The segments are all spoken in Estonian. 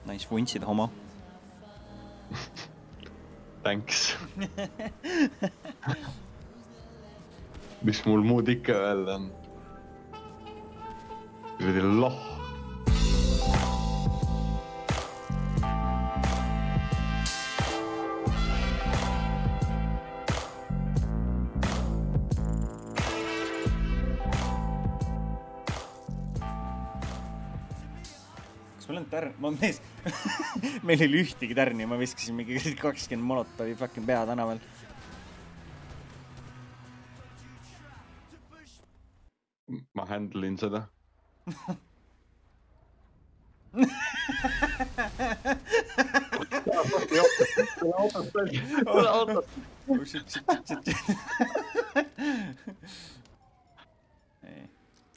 Nice, vuntsid homo. Thanks. Mis mul muud ikka öelda on? Kuradi loh. Kas meil on tärn? Mees, meil oli ühtegi tärni ja ma viskasin mingi 20 molotovi fucking pea tänaval. Ma handle'in seda.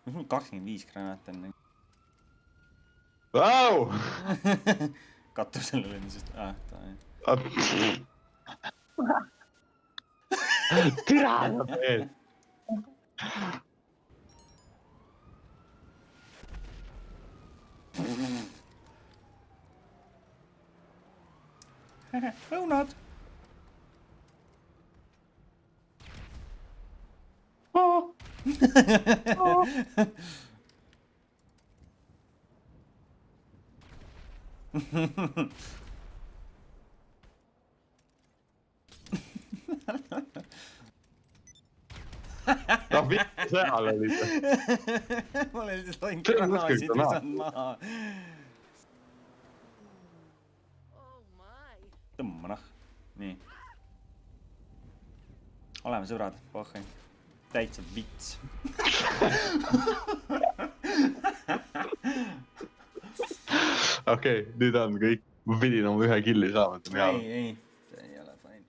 Mis mul 25 granaat on? Vau! Katusel oli sest... Türa veel! Õunad! No mitte seal oli see. Ma olen lihtsalt loin granaasid visanud maha. Tõmma noh. Nii. Oleme sõbrad, pohhai. Täitsa vits. Okei, nüüd on kõik. Ma pidin oma ühe killi saama. Ei, see ei ole fine.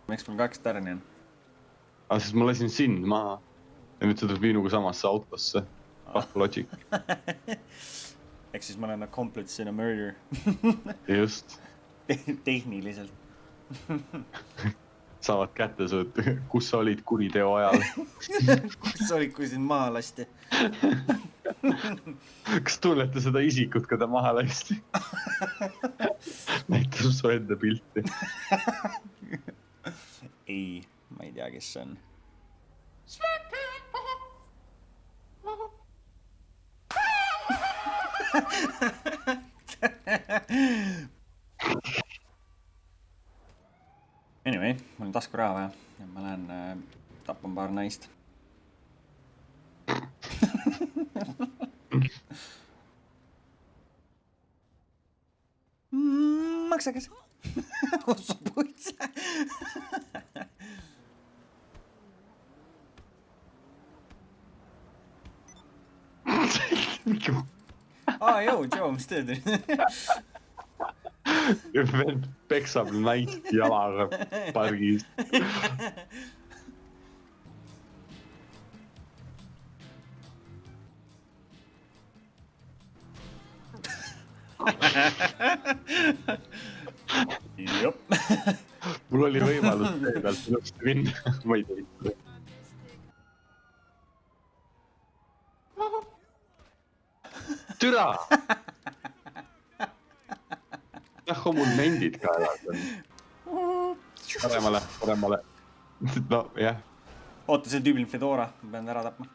Miks mul 2 tärni on? Aga siis ma lasin sind maha. Ja nüüd sa tuleb minuga samasse autosse. Fuck logic. Ehk siis ma olen accomplice in a murder. Just. Tehniliselt. Saavad kätte suud, kus sa olid kuriteo ajal. Kus sa olid, kui sind maha lasti? Kas tunnete seda isikut, kui ta maha lasti? Näitab su enda pilti. Ei, ma ei tea, kes see on. Anyway, mul on tasku raha vaja ja ma lähen tapan paar naist. Maksakas. Ossa puitsa. Joo, Joe, mis teed? Vend peksab naist jalaga pargis. Jop. Mul oli võimalus tee pealt ilusti minna. Ma ei teinud. Türa! Nähho mul mendid ka elad on. Paremale. No, jah. Oota, see tüübil Fedora. Ma pean ära tapma.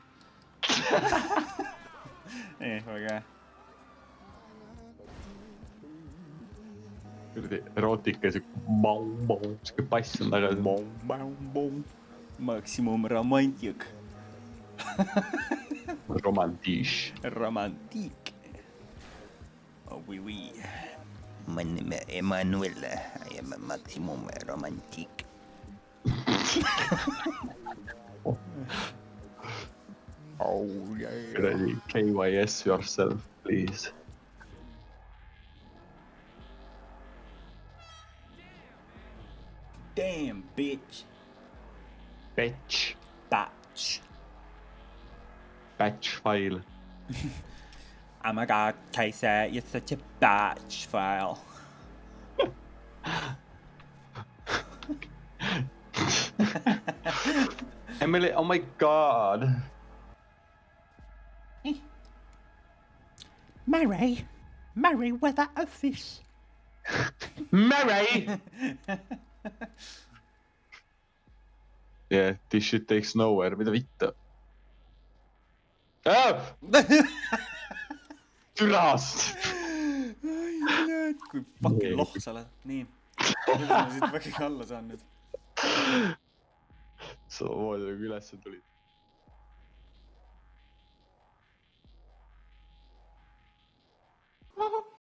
Ei, väga hea. Erootika, siuke pass on tagasi. Maksimum romantik. Romantiiš. Romantik. Oh, oui. My name is Emmanuel. I am a maximum romantic. Oh, yeah. KYS yourself, please. Damn, bitch. Batch. Batch file. Oh my god, Kaiser, you're such a batch file. Emily, oh my god. Mary, Merryweather office. Mary! Yeah, this shit takes nowhere, mida vittu? Türast! Kui fucking loh sa oled. Nii. Kuidas ma siit fucking alla saan nüüd? Samamoodi nagu ülesse tulid.